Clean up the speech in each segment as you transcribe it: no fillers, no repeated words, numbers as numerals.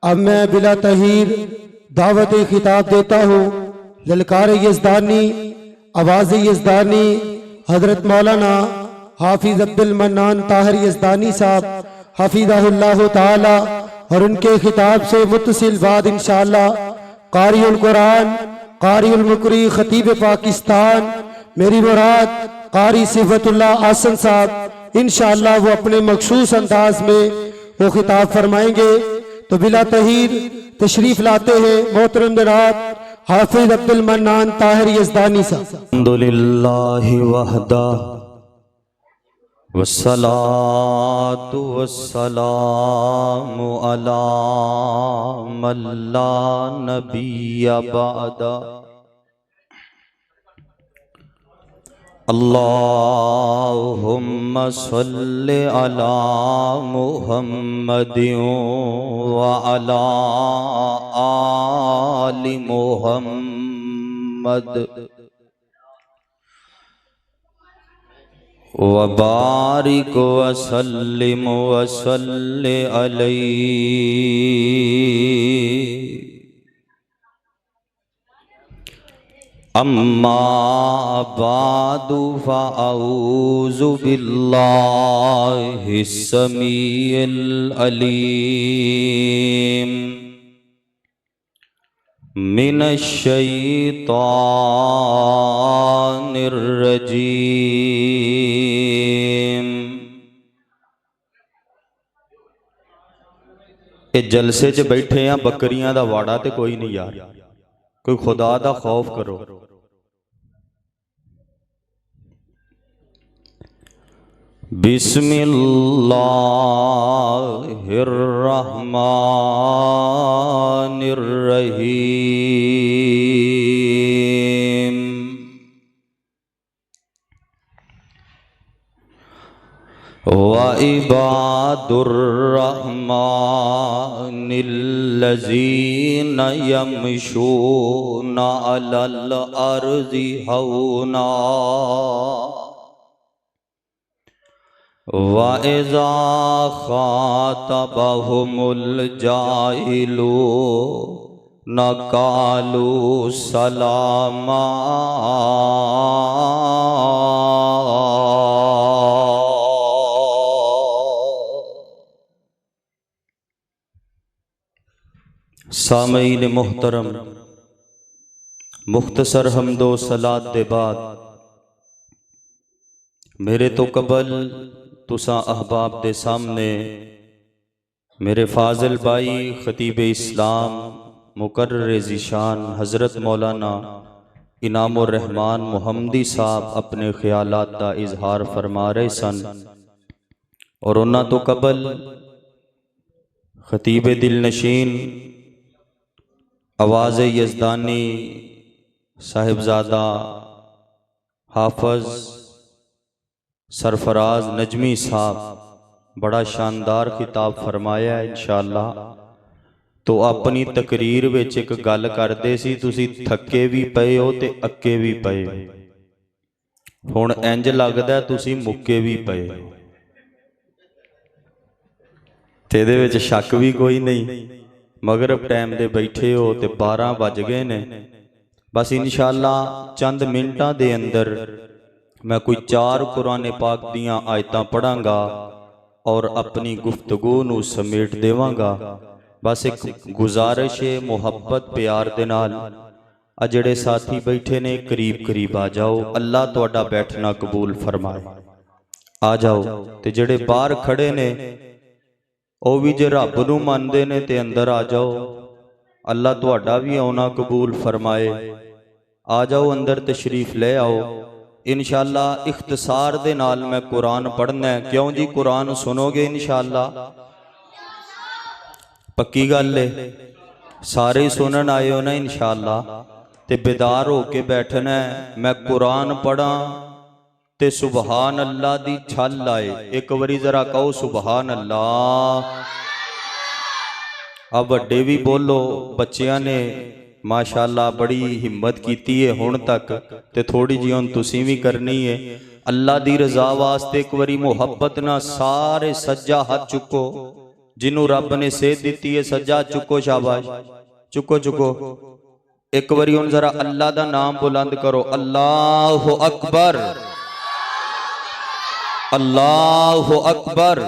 اب میں بلا تحیر دعوت خطاب دیتا ہوں للکار یزدانی آواز یزدانی حضرت مولانا حافظ عبد المنان طاہر یزدانی صاحب حفظہ اللہ تعالی، اور ان کے خطاب سے متصل بعد انشاءاللہ قاری القرآن قاری المقری خطیب پاکستان میری مراد قاری صفت اللہ آسن صاحب انشاءاللہ وہ اپنے مخصوص انداز میں وہ خطاب فرمائیں گے۔ تو بلا تحیر تشریف لاتے ہیں محترم جناب حافظ عبد المنان طاہر یزدانی صاحب۔ الحمدللہ وحدہ والصلاة والسلام علی من لا نبی بعدہ۔ اللہم صل علی محمد وعلی آل محمد وبارک وسلم وصل علیہ۔ اما بعد فاعوذ باللہ السمیع العلیم من الشیطان الرجیم۔ اے جلسے چ بیٹھے ہیں بکریاں دا واڑا تے کوئی نہیں یار، کوئی خدا دا خوف کرو۔ بسم اللہ الرحمن الرحیم۔ وعباد الرحمن الذین یمشون علی الارض ہونا وَإِذَا خَاطَبَهُمُ الْجَاهِلُونَ قَالُوا سَلَامًا۔ سامعین محترم، مختصر حمد و صلاۃ دے بعد میرے تو قبل تساں احباب دے سامنے میرے فاضل بھائی خطیب اسلام مقرر ذیشان حضرت مولانا انعام الرحمن محمدی صاحب اپنے خیالات دا اظہار فرما رہے سن، اور انہاں تو قبل خطیب دل نشین آواز یزدانی صاحبزادہ حافظ سرفراز نجمی صاحب بڑا شاندار خطاب فرمایا ہے انشاءاللہ۔ تو اپنی تقریر وچ ایک گل کردے سی، تسی تھکے بھی پئے ہو تے اکے بھی پئے ہو، ہن انج لگدا ہے تسی مکے بھی پئے ہو، تے دے وچ شک بھی کوئی نہیں۔ مغرب ٹائم دے بیٹھے ہو تے 12 بج گئے نے، بس انشاءاللہ چند منٹاں دے اندر میں کوئی 4 قرآن پاک دیاں آیتاں پڑھاں گا اور اپنی گفتگو نو سمیٹ دیواں گا۔ بس ایک گزارش محبت پیار دے نال اجڑے ساتھی بیٹھے نے قریب قریب آ جاؤ، اللہ تہاڈا بیٹھنا قبول فرمائے۔ آ جاؤ تے جڑے باہر کھڑے نے او بھی جے رب نو مندے نے تے اندر آ جاؤ، اللہ تہاڈا بھی آنا قبول فرمائے۔ آ جاؤ اندر تشریف لے آؤ۔ انشاءاللہ اختصار دے نال میں قرآن پڑھنا ہے، کیوں جی قرآن سنو گے انشاءاللہ؟ پکی گل ہے، سارے سنن آئے ہو نا انشاءاللہ، تے بیدار ہو کے بیٹھنا ہے۔ میں قرآن پڑھاں تے سبحان اللہ دی چھل آئے، ایک وری ذرا کہو سبحان اللہ۔ اب وڈے بھی بولو، بچیاں نے ماشاءاللہ بڑی ہمت کیتی ہے ہن تک، تے تھوڑی جی ہن تسی بھی کرنی ہے۔ اللہ دی رضا واسطے ایک واری محبت نہ سارے سجا ہاتھ چکو، جنہوں رب نے صحت دیتی ہے سجاد چکو شاباش چکو چکو ایک باری ان ذرا اللہ دا نام بلند کرو اللہ اکبر اللہ اکبر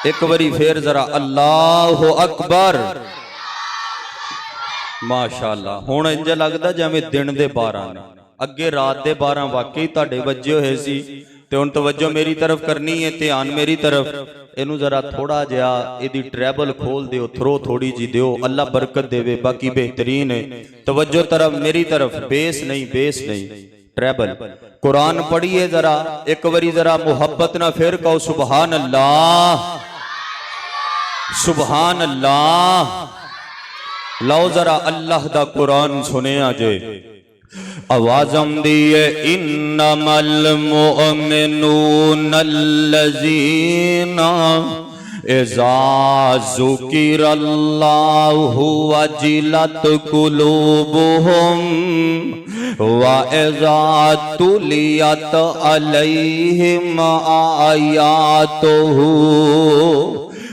ایک باری پھر ذرا اللہ اکبر ماشاءاللہ ہون انجا لگدا جویں دن دے 12 نے اگے رات دے 12 واقعی تہاڈے وجے ہوئے سی تے ہن توجہ میری طرف کرنی ہے دھیان میری طرف اینو ذرا تھوڑا جہا ایدی ٹریبل کھول دیو تھرو تھوڑی جی دیو اللہ برکت دے وے باقی بہترین ہے توجہ طرف میری طرف بیس نہیں ٹریبل قرآن پڑھیے ذرا ایک باری ذرا محبت نہ پھر کہو سبحان اللہ سبحان اللہ لو ذرا اللہ دا قرآن سنے آجے آوازم دیئے انما المؤمنون الذین اذا ذکر اللہ وجلت قلوبہم وَإِذَا تُلِيَتْ عَلَيْهِمْ آيَاتُهُ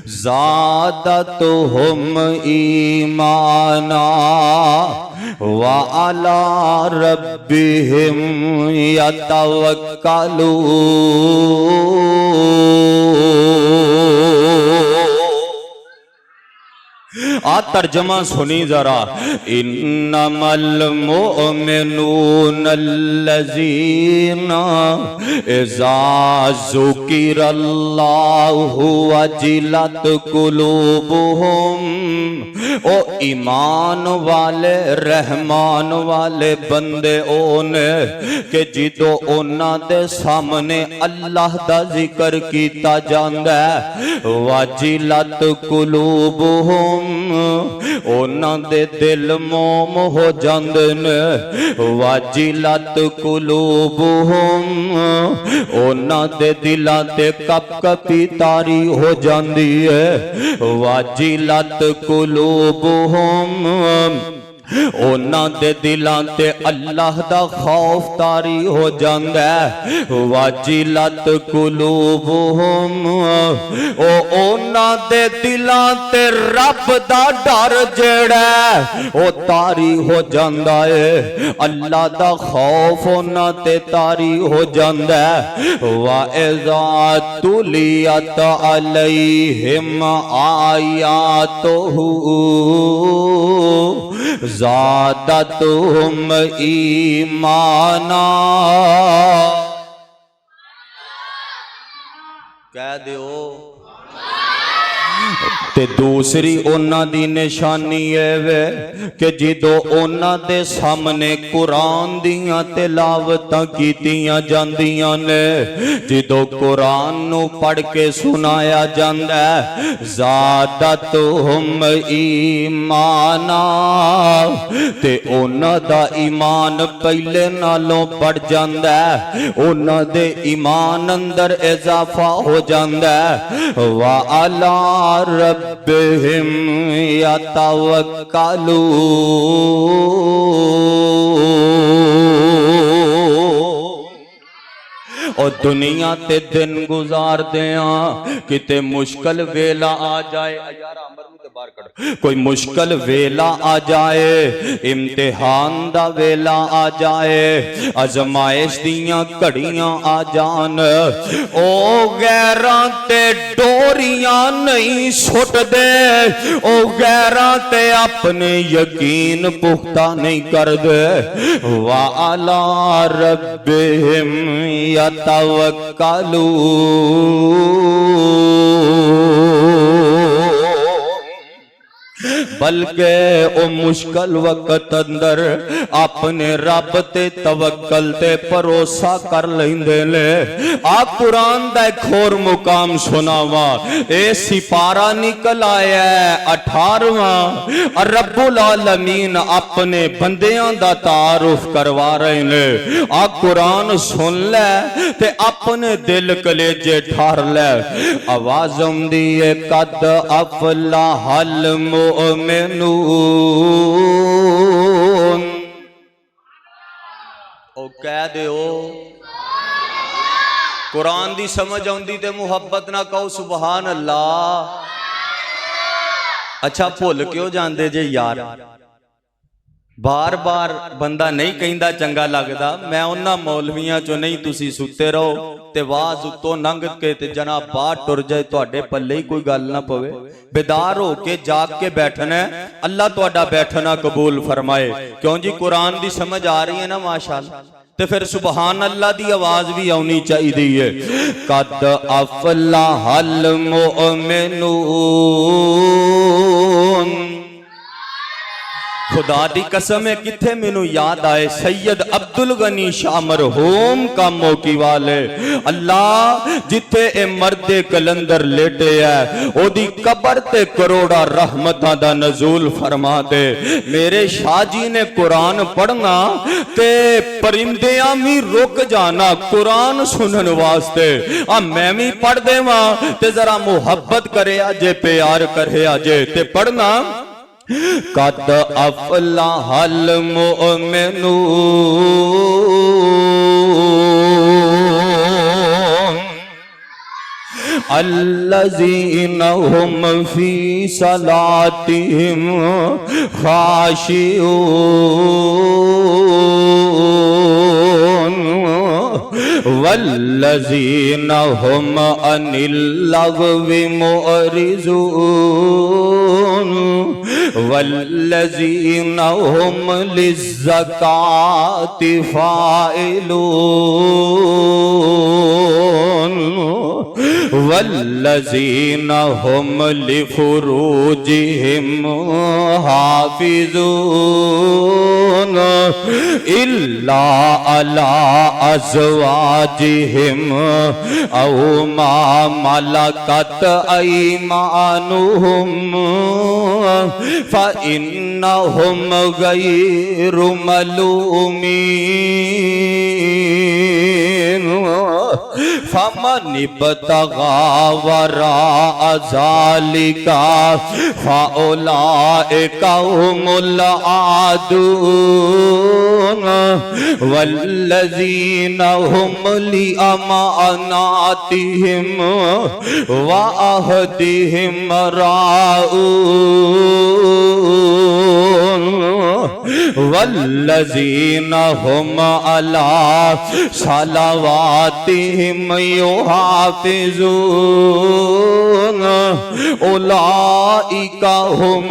زَادَتْهُمْ إِيمَانًا وَعَلَى رَبِّهِمْ يَتَوَكَّلُونَ ترجمہ سنی ذرا انما المؤمنون الذین اذا ذکر اللہ وجلت قلوبہم او ایمان والے رحمان والے بندے اونے کہ جدو اونا دے سامنے اللہ دا ذکر کیتا جاندہ وجلت قلوبہم اونا دے دل موم ہو جاندن واجلت قلوبہم اونا دے دلان تے کپ کپی تاری ہو جاندی ہے واجلت قلوبہم اونا دے دلان تے اللہ دا خوف تاری ہو جاندہ ہے واجلت قلوبہم اونا دے دلان تے رب دا ڈر جڑا او تاری ہو جاندہ ہے اللہ دا خوف اونا تے تاری ہو جاندہ ہے وَإِذَا تُلِيَتْ عَلَيْهِمْ آيَاتُهُ زادتہم ایمانا کہہ دیو تے دوسری اونا دی نشانی ہے وے کہ جدو اونا دے سامنے قرآن دیاں تلاوتاں کیتیاں جاندیاں نے جدو قرآن نو پڑھ کے سنایا جاندہ ہے زادتہم ایمانا تے اونا دا ایمان پہلے نالوں پڑھ جاندہ ہے اونا دے ایمان اندر اضافہ ہو جاندہ ہے وَعَلَىٰ ربهم يتوکلون اور دنیا تے دن گزار دیاں کتے مشکل ویلا آ جائے کوئی مشکل ویلا آ جائے امتحان دا ویلا آ جائے ازمائش دیاں کڑیاں آ جان او غیران تے ڈوریاں نہیں سٹ دے او غیران تے اپنے یقین پختہ نہیں کر دے وَعَلَىٰ رَبِّهِمْ يَتَوَكَّلُونَ بلکہ او مشکل وقت اندر اپنے رب تے توکل تے بھروسہ کر لیندے نے آپ قرآن دا ایک اور مقام سناوا اے سپارہ نکل آیا ہے 18واں رب العالمین اپنے بندیاں دا تعارف کروا رہے نے آپ قرآن سن لے تے اپنے دل کلیجے ٹھار لے آوازم دیئے قد افلح المؤمنون او کہہ دے او قرآن دی سمجھ آؤندی تے محبت نہ کہو سبحان اللہ. اچھا بھول کیوں جاندے جے یار؟ بار بار بندہ نہیں کہندا چنگا لگدا. میں انہاں مولویاں چوں نہیں، تسی ستے رہو تے واز اتوں لنگ کے تے جناب بات ٹر جائے تواڈے پلے ہی کوئی گل نہ پوے. بیدار ہو کے جاگ کے بیٹھنا ہے. اللہ تواڈا بیٹھنا قبول فرمائے. کیوں جی قرآن دی سمجھ آ رہی ہے نا ماشاءاللہ، تے پھر سبحان اللہ دی آواز بھی آنی چاہیے. قد افلح المؤمنون. خدا دی قسم ہے کتھے مینوں یاد آئے سید عبدالغنی شاہ مرحوم کا موکی والے. اللہ جتھے اے مرد کلندر لیٹے ہے او دی قبر تے کروڑا رحمتاں دا نزول فرما دے. میرے شاہ جی نے قرآن پڑھنا تے پرندیاں بھی رک جانا قرآن سنن واسطے. میں بھی پڑھ دے ماں تے ذرا محبت کرے آجے، پیار کرے آجے تے پڑھنا. قد افلح المؤمنون الذين هم في صلاتهم خاشعون والذين هم عن اللغو معرضون والذين هم للزكاة فاعلون والذين هم لفروجهم حافظون إلا على أزواجهم أو ما ملكت أيمانهم فإنهم غير ملومين. فمن ابتغى وراء ذلك فأولئك هم العادون والذين هم لأماناتهم وعهدهم راعون والذين هم على صلواتهم يحافظون أولئك هم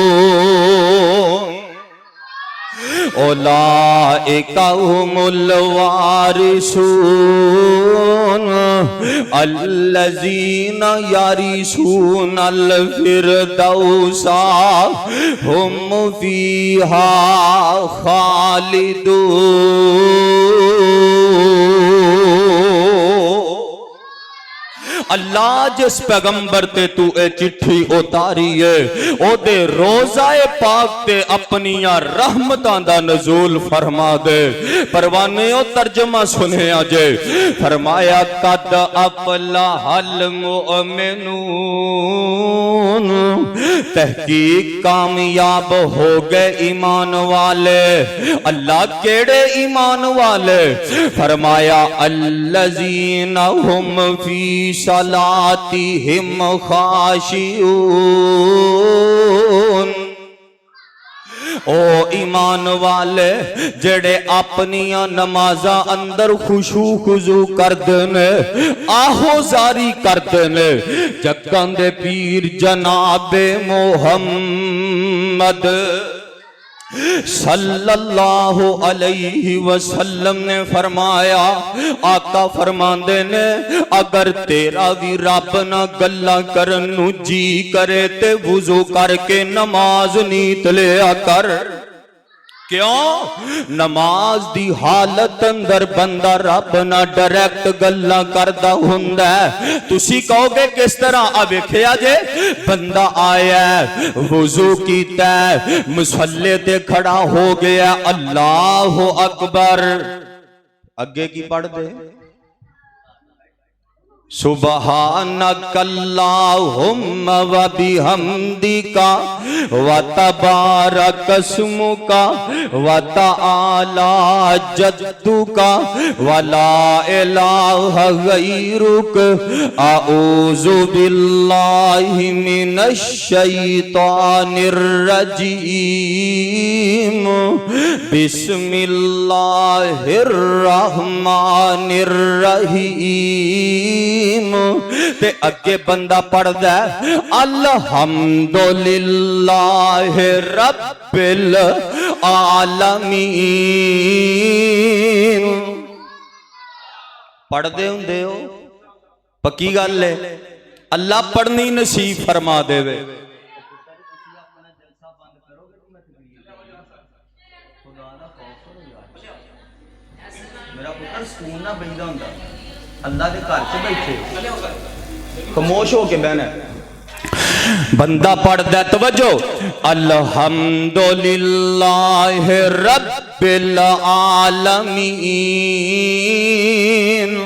الوارثون. أولئك هم الوارثون الذين يرثون الفردوس هم فيها خالدون. اللہ جس پیغمبر تے تو اے چٹھی اتاری ہے او دے روزہ پاک تے اپنیاں رحمتاں دا نزول فرما دے. پروانے او ترجمہ سنے آجے. فرمایا قد افلح المؤمنون. تحقیق کامیاب ہو گئے ایمان والے. اللہ کیڑے ایمان والے؟ فرمایا الذین ہم فی صلاتہم خاشعون. او ایمان والے جڑے اپنیاں نمازاں اندر خشوع خضوع کردنے، آہو زاری کردنے. جگاں دے پیر جناب محمد صلی اللہ علیہ وسلم نے فرمایا، آقا فرماندے نے اگر تیرا بھی رب نہ گلا کرن نو جی کرے تے وضو کر کے نماز نیت لیا کر. کیوں؟ نماز دی حالت اندر بندہ رب نہ ڈائریکٹ گلاں کردا ہوندا ہے. تسی کہو گے کس طرح؟ اب ویکھیا جے بندہ آیا ہے، وضو کیتا ہے، مصلی تے کھڑا ہو گیا، اللہ اکبر، اگے کی پڑھ دے؟ سبحانک اللہم و بحمدک و تبارک اسمک و تعالی جدک و لا الہ غیرک اعوذ باللہ من الشیطان الرجیم بسم اللہ الرحمن الرحیم تے اگے بندہ پڑھ دے الحمدللہ رب العالمین پڑھ دے ہوں دے ہو پکی گل ہے اللہ پڑھنی نصیب فرما دے وے میرا پتر سکون نہ بہندا ہوندا اللہ دے گھر چ بیٹھے خاموش ہو کے بہنا بندہ پڑھدا توجہ الحمدللہ رب العالمین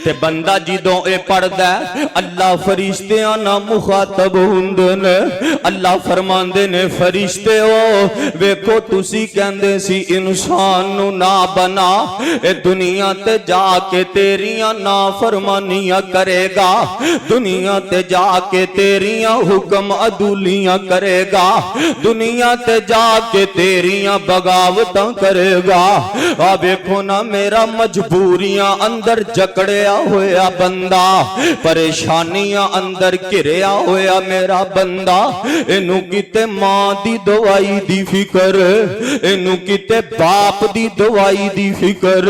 تے بندہ جدوں اے پڑھدا ہے اللہ فرشتیاں نہ مخاطب ہوندے نے اللہ فرماندے نے فرشتیو ویکھو تسی کہندے سی انسان نو نہ بنا اے دنیا تے جا کے تیریاں نافرمانیاں کرے گا دنیا تے جا کے تیریاں حکم عدولیاں کرے گا دنیا تے جا کے تیریاں بغاوتاں کرے گا آ ویکھو نا میرا مجبوریاں اندر جکڑیا ہویا بندہ پریشانیاں اندر گھریا ہویا میرا بندہ اینو کتے ماں دی دوائی دی فکر اینو کتے باپ دی دوائی دی فکر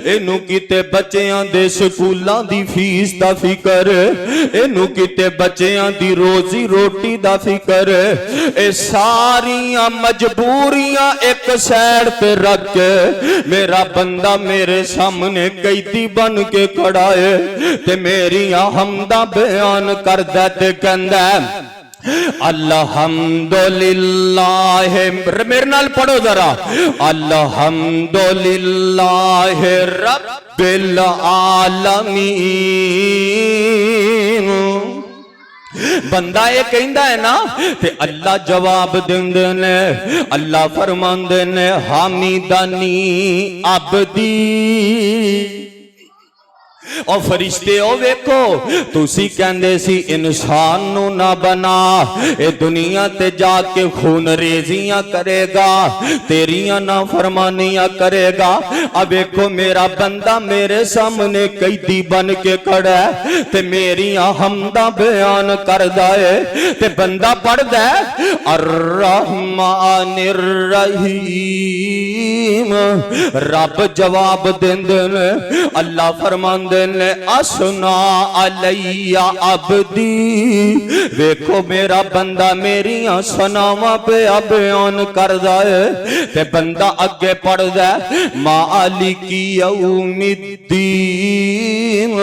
اینو کتے بچیاں دے سکولاں دی فیس دا فکر اینو کتے بچیاں دی روزی روٹی دا فکر اے ساریاں مجبوریاں ایک سائیڈ پہ رکھ کے میرا بندہ میرے سامنے قیدی بن کے کھڑا ہے تے میریاں حمداں بیان کردہ تے کہندہ ہے الحمدللہ میرے نال پڑھو ذرا الحمدللہ رب العالمین بندہ یہ کہندا ہے نا تے اللہ جواب دیندے نے اللہ فرماندے نے حمیدنی عبدی اور فرشتے او ویکھو تسی کہندے سی انسان نو نہ بنا اے دنیا تے جا کے خون ریزیاں کرے گا تیریاں نافرمانیاں کرے گا اب ویکھو میرا بندہ میرے سامنے قیدی بن کے کھڑا ہے تے میریاں حمداں بیان کردا ہے تے بندہ پڑھدا ہے الرحمن الرحیم رب جواب دیندے نے اللہ فرماندے نے اسنا علی عبدی ویکھو میرا بندہ میریاں سناواں پہ بیان کردا ہے تے بندہ اگے پڑھدا ہے مالک یوم الدین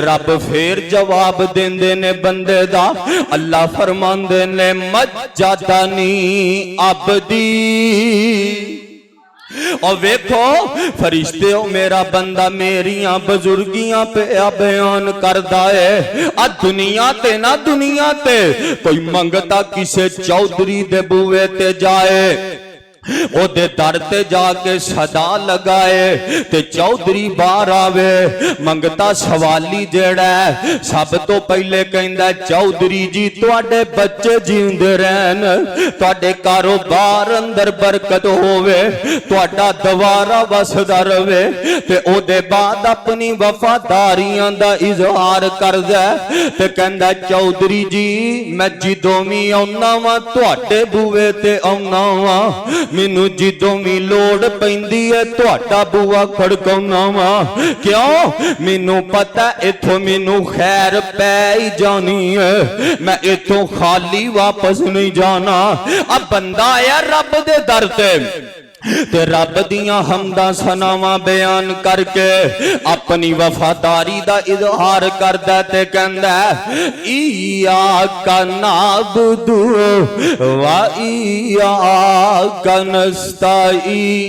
رب پھر جواب دیندے نے بندے دا اللہ فرماندے نے مجدنی عبدی اور ویکھو فرشتےو میرا بندہ میریاں بزرگیاں پہ بیان کردہ ہے دنیا تے نہ دنیا تے کوئی منگتا کسے چودھری دے بوئے تے جائے او دے در تے جا کے صدا لگائے تے چودھری بار آوے منگتا سوالی جیڑا ہے سب تو پہلے کہندہ ہے چودھری جی تواڈے بچے جیندے رہن تواڈے کاروبار اندر برکت ہووے تواڈا دوارا وسدا رہے تے او دے بعد اپنی وفاداریاں دا اظہار کردہ ہے تے کہندہ ہے چودھری جی میں جدوں وی آؤنا واں تواڈے بوئے تے آؤنا واں مینو جدوں وی لوڑ پیندی ہے تہاڈا بوا کھڑکاؤنا وا کیوں مینو پتہ ایتھوں مینو خیر پے ہی جانی ہے میں ایتھوں خالی واپس نہیں جانا اب بندہ آیا رب دے در تے رب دیاں حمداں ثناواں بیان کر کے اپنی وفاداری دا اظہار کردا تے کہندا ایاک نعبد و ایاک نستعین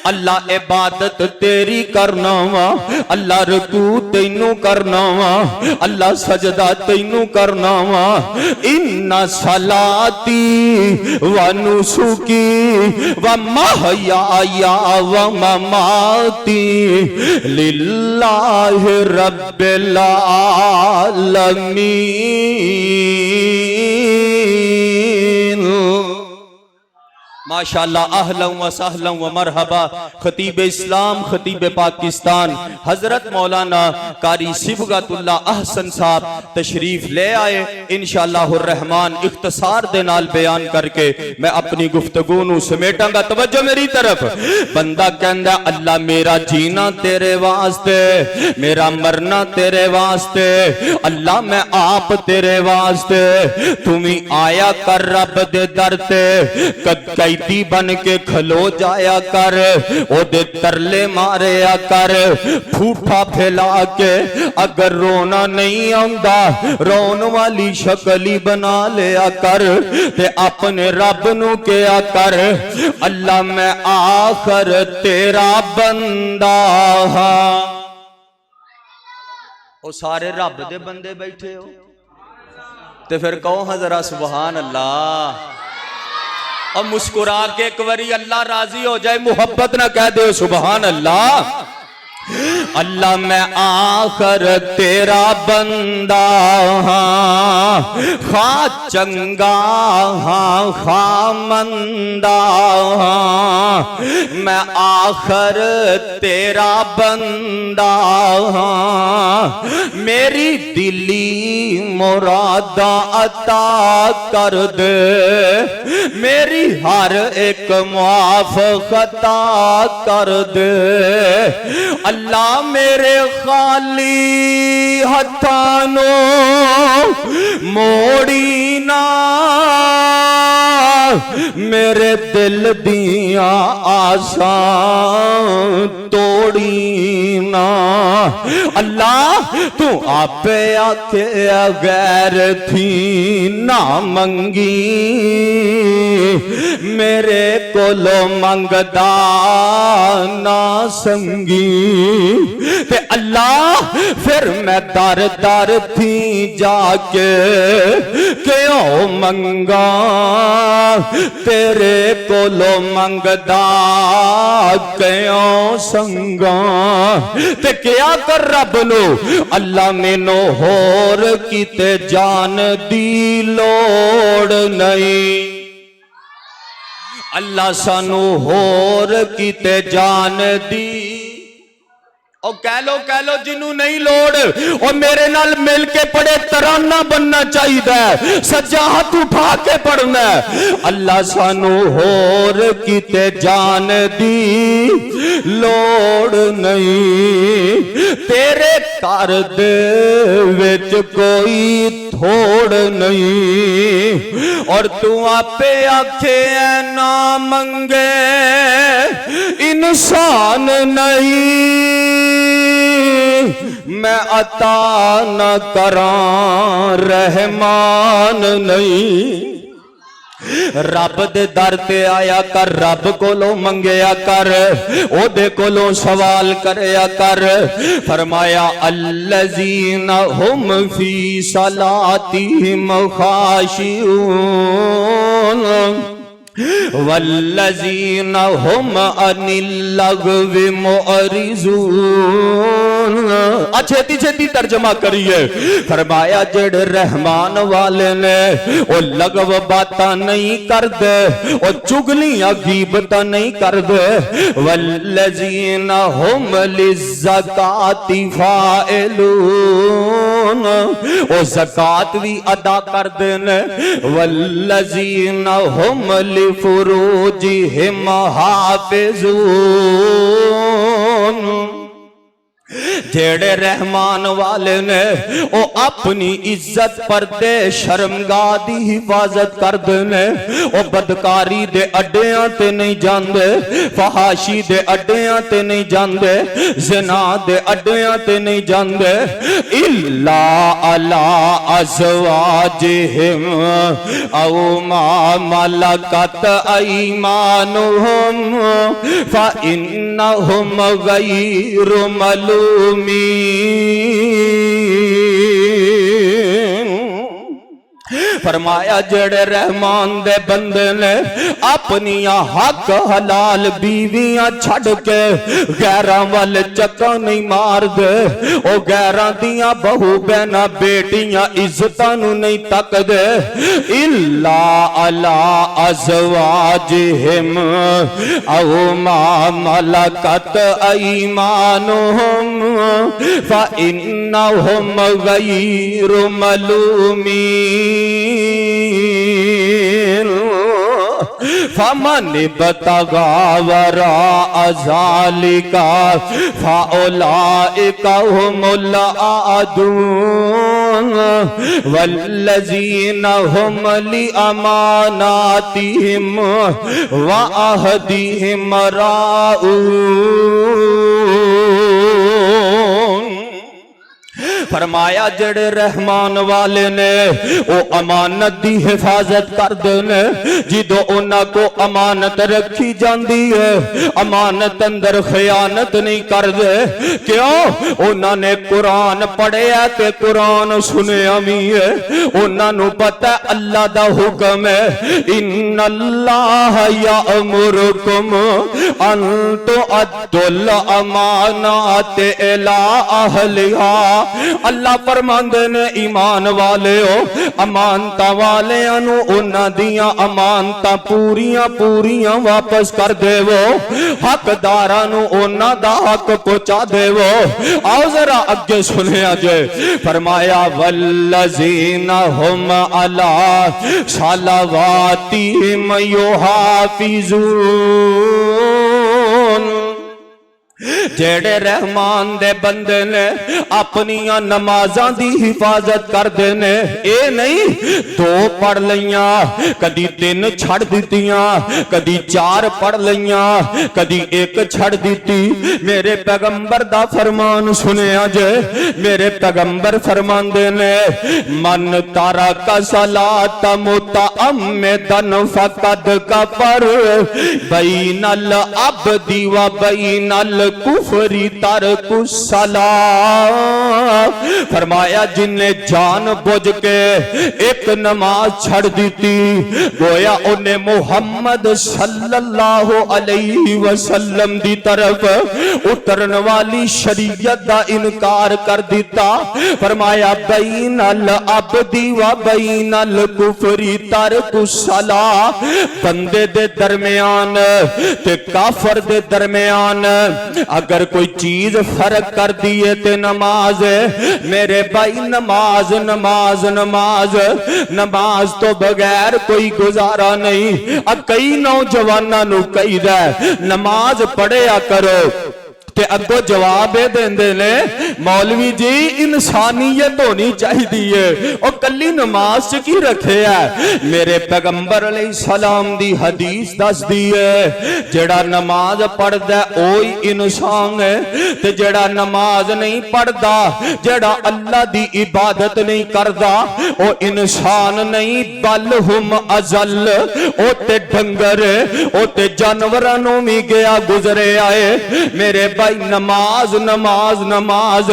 اللہ عبادت تیری کرنا وا، اللہ رکوع تینوں کرنا وا، اللہ سجدہ تینوں کرنا وا۔ ان صلاتی و نسکی و محیای و مماتی للہ رب العالمین۔ ماشاءاللہ، اہلا و سہلا و مرحبا۔ خطیب اسلام، خطیب پاکستان حضرت مولانا قاری صبغت اللہ احسن صاحب تشریف لے آئے۔ انشاءاللہ الرحمن اختصار دے نال بیان کر کے میں اپنی گفتگو نو سمیٹاں گا۔ توجہ میری طرف۔ بندہ کہندا اللہ میرا جینا تیرے واسطے، میرا مرنا تیرے واسطے، اللہ میں آپ تیرے واسطے، تمہیں آیا کر رب دے در تے، قیدی بن کے کھلو جایا کر، او دے ترلے ماریا کر، پھوٹا پھیلا کے اگر رونا نہیں آندا رون والی شکلی بنا لیا کر، تے اپنے رب نو کیا کر اللہ میں آخر تیرا بندہ ہاں۔ او سارے رب دے بندے بیٹھے ہو تے پھر کہو حضرت سبحان اللہ، اور مسکرا کے ایک وری اللہ راضی ہو جائے، محبت نہ کہہ دے سبحان اللہ۔ اللہ میں آخر تیرا بندہ ہاں، خواہ چنگا ہاں خواہ مندہ ہاں، میں آخر تیرا بندہ ہاں، میری دلی مراداں عطا کر دے، میری ہر ایک معاف خطا کر دے، اللہ میرے خالی ہتھانو موڑی نا، میرے دل دیاں آساں توڑی نا، اللہ تو آپے آکے غیر تھی نہ منگی، میرے کولو منگدا نہ سنگی، تے اللہ پھر میں در در تھی جا کے کیوں منگا، تیرے کولو منگدا کیوں سنگا، تے کیا کر رب نو اللہ مینو ہور کیتے جان دی لوڑ نہیں، اللہ سانو ہور کیتے جان دی، اور کہہ لو جنہوں نہیں لوڑ، اور میرے نال مل کے پڑے ترانہ بننا چاہیے، سجا ہاتھ اٹھا کے پڑھنا، اللہ سانو ہور کیتے جان دی لوڑ نہیں، تیرے کار دے وچ کوئی تھوڑ نہیں، اور تو آپے آکھے نہ منگے انسان نہیں، میں عطا نہ کراں رحمان نہیں، رب دے در تے آیا کر، رب کولوں منگیا کر، او دے کولوں سوال کریا کر، فرمایا الذین ہم فی صلاتہم خاشعون والذین ہم عن اللغو معرضون۔ چھتی چھتی ترجمہ کریے، فرمایا جڑے رحمان والے نے او لغو باتاں نہیں کر دے، او چگلیاں غیبتاں نہیں کر دے، والذین ہم للزکاۃ فاعلون، او زکات بھی ادا کر دے نے، والذین ہم لفروجہم حافظون، جیڑے رحمان والے نے او اپنی عزت پردے شرمگاہ دی حفاظت کر دینے، او بدکاری دے اڈیاں تے نہیں جاندے، فحاشی دے اڈیاں تے نہیں جاندے، زنا دے اڈیاں تے نہیں جاندے، الا علی ازواجہم او ما ملکت ایمانہم فإنهم غير ملومين فرمایا جڑے رحمان دے بندے نے اپنی حق حلال بیویاں چھڑ کے غیراں وال چکا نہیں مار دے او غیراں دیاں بہو بہنا بیٹیاں عزتاں نو نہیں تک دے الا علی ازواجہم او ما ملکت ایمانہم فإنہم غیر ملومین فمن ابتغى وراء ذلك فأولئك هم العادون والذين هم لأماناتهم وعهدهم راعون فرمایا جڑے رحمان والے نے او امانت دی حفاظت کر دینے جدو انہاں کو امانت رکھی جاندی ہے امانت اندر خیانت نہیں کر دے کیوں انہاں نے قرآن پڑھے ہے کہ قرآن سنے امی ہے انہاں نو پتہ اللہ دا حکم ہے ان اللہ یامرکم ان تؤدوا الامانات الی اہلہا اللہ فرماندے نے ایمان والے ہو امانتاں والے انو انہاں دیاں امانتاں پوریاں پوریاں واپس کر دے وہ حقداراں نو انہاں دا حق پہنچا دے وہ آؤ ذرا اگے سنیا جے فرمایا والذین ہم علی صلواتہم یحافظون جیڑے رحمان دے بندے نے اپنی نمازاں دی حفاظت کر دینے اے نہیں دو پڑھ لیاں کدی تین چھڑ دیتیاں کدی چار پڑھ لیاں کدی ایک چھڑ دیتی میرے پیغمبر دا فرمان سنیا جے میرے پیغمبر فرمان دینے من تارک صلاۃ متعمدن فقد کفر بین العبد و بین کفری ترک الصلاۃ فرمایا جن نے جان بوجھ کے ایک نماز چھڑ دیتی گویا انہیں محمد صلی اللہ علیہ وسلم دی طرف اترن والی شریعت دا انکار کر دیتا فرمایا بین العبد و بین الکفری ترک الصلاۃ بندے دے درمیان تے کافر دے درمیان اگر کوئی چیز فرق کر دیئے تے نماز ہے میرے بھائی نماز نماز نماز نماز تو بغیر کوئی گزارا نہیں کئی نوجواناں نو کہی دے نماز پڑھیا کرو تے اگو جواب دیندے نے مولوی جی انسانیت ہونی چاہی دیئے او کلی نماز چکی رکھے ہے میرے پیغمبر علیہ السلام دی حدیث دس دیئے جڑا نماز پڑھ دے اوئی انسان ہے تے جڑا نماز نہیں پڑھ دا جڑا اللہ دی عبادت نہیں کردہ او انسان نہیں بل ہم ازل او تے ڈنگر او تے جانورانوں میں گیا گزرے آئے میرے نماز نماز نماز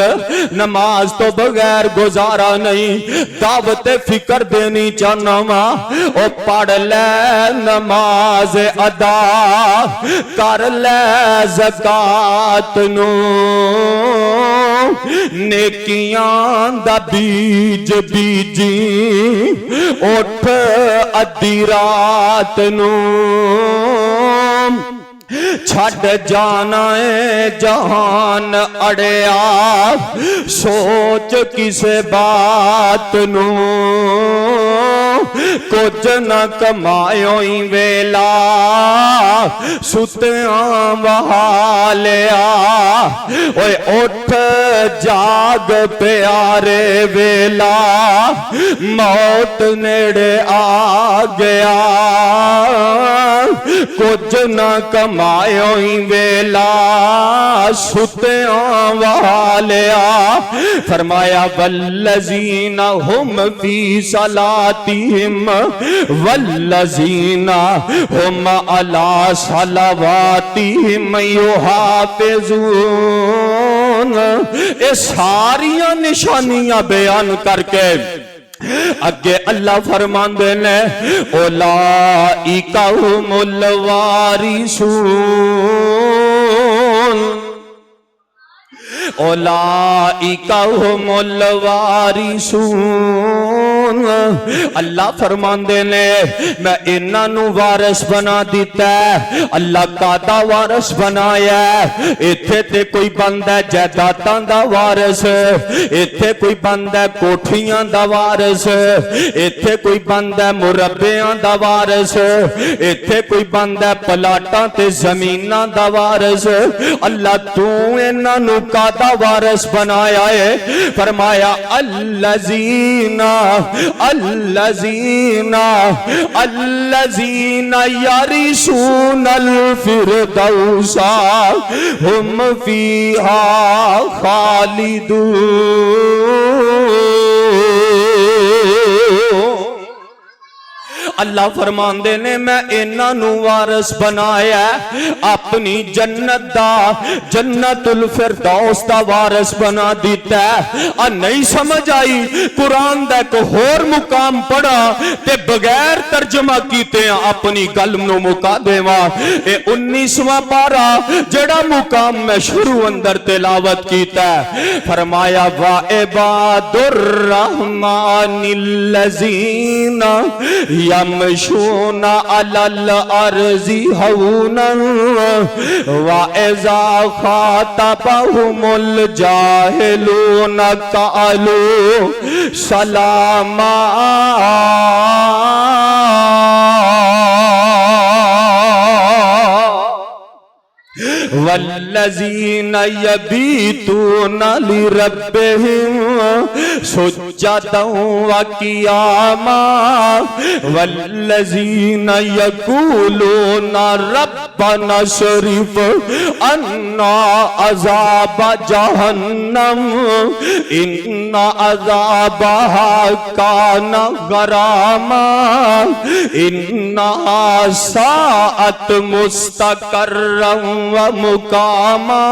نماز تو بغیر گزارا نہیں دعوت فکر دینی چاہنا ماں او پڑھ لے نماز ادا کر لے زکات نو نیکیاں دا بیج بیجی اٹھ ادھی رات نو چھڑ جانا ہے جہان اڑیا سوچ کسے بات نو کچھ نہ کمائیویں ویلا ستیاں وحالیا اوے اٹھ جاگ پیارے ویلا موت نیڑے آ گیا کچھ نہ کمائیویں ویلا ستیاں والیا فرمایا والذین ہم فی صلاتہم صلواتهم والذین هم علی صلواتهم یحافظون. اے ساریاں نشانیاں بیان کر کے اگے اللہ فرماندے نے اولئک هم الوارثون. اولئک هم الوارثون. اللہ فرماندے نے میں انہاں نو وارث بنا دیتا ہے. اللہ کادا وارث بنایا ہے؟ ایتھے تے کوئی بندہ جائیداداں دا وارث، ایتھے کوئی بندہ کوٹھیاں دا وارث، ایتھے کوئی بندہ مربیاں دا وارث، ایتھے کوئی بندہ پلاٹاں تے زمیناں دا وارث. اللہ تو انہاں نو کادا وارث بنایا ہے؟ فرمایا الذین یرثون الفردوس هم فیہا خالدون. اللہ فرماندے نے میں انہاں نو وارث بنایا ہے اپنی جنت دا، جنت الفردوس دا وارث بنا دیتا ہے. نہیں سمجھ آئی؟ قرآن دا ایک ہور مقام پڑھا تے بغیر ترجمہ کیتے ہیں اپنی گل نو مکا دیواں. اے 19واں پارا جڑا مقام میں شروع اندر تلاوت کیتا ہے. فرمایا وَعِبَادُ الرَّحْمَنِ الَّذِينَ يمشون على الارض هونا واذا خاطبهم الجاهلون قالوا سلاما. والذین یبیتون لربهم سجدا وقیاما. والذین یقولون ربنا اصرف عنا عذاب جہنم ان عذابها کان غراما انہا ساعت مستقرا ومقاما.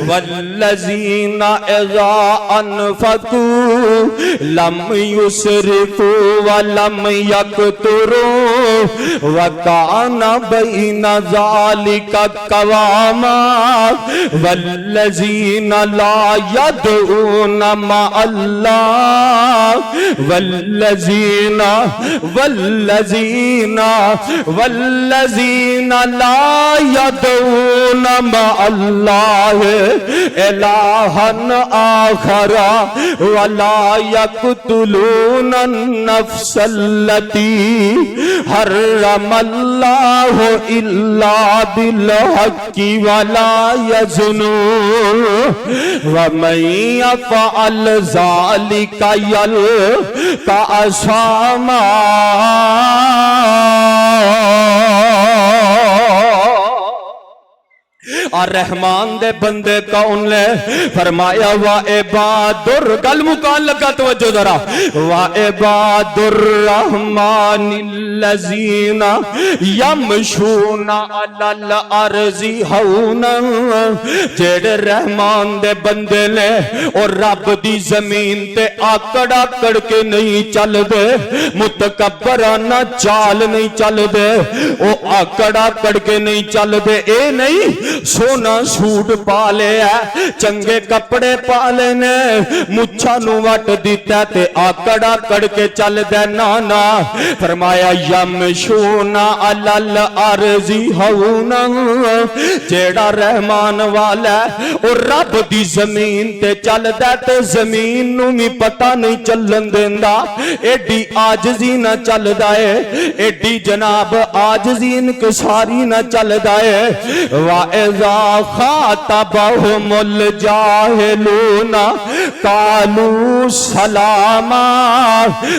والذین اذا انفقوا لم يسرفوا ولم يقتروا وكان بين ذلك قواما. والذین لا يدعون مع الله والذین لا يدعون مع الله إلها آخر ولا يقتلون النفس التي حرم الله إلا بالحق ولا يزنون ومن يفعل ذلك يلقى أثاما. اور رحمان دے بندے کون لے؟ فرمایا وَعِبَادُ گل مکان لگا توجہ ذرا. وَعِبَادُ الرَّحْمَنِ الَّذِينَ يَمْشُونَ عَلَى الْأَرْضِ هَوْنًا. جڑے رحمان دے بندے لے اور رب دی زمین تے آکڑ آکڑ کے نہیں چل دے، متکبرانہ چال نہیں چل دے، او آکڑ آکڑ کے نہیں چل دے. اے نہیں سونا سوٹ پا لیا، چنگے کپڑے پا لینے، مچھا نو وٹ دیتا تے آکڑ آکڑ کے چل دے. نانا فرمایا یمشون علی الارض ہونا. جیڑا رحمان والا اور رب دی زمین تے چل دے تے زمین نو بھی پتہ نہیں چلن دیندا. ایڈی آجزی نہ چل دائے، ایڈی جناب آجزی انکساری نہ چل دائے. وَإِذَا خَاطَبَهُمُ الْجَاهِلُونَ قَالُوا سَلَامًا.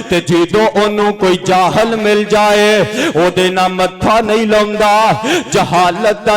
تے جدوں انہوں کوئی جاہل مل جائے او دے نہ متھا نہیں لوندا، جہالت دا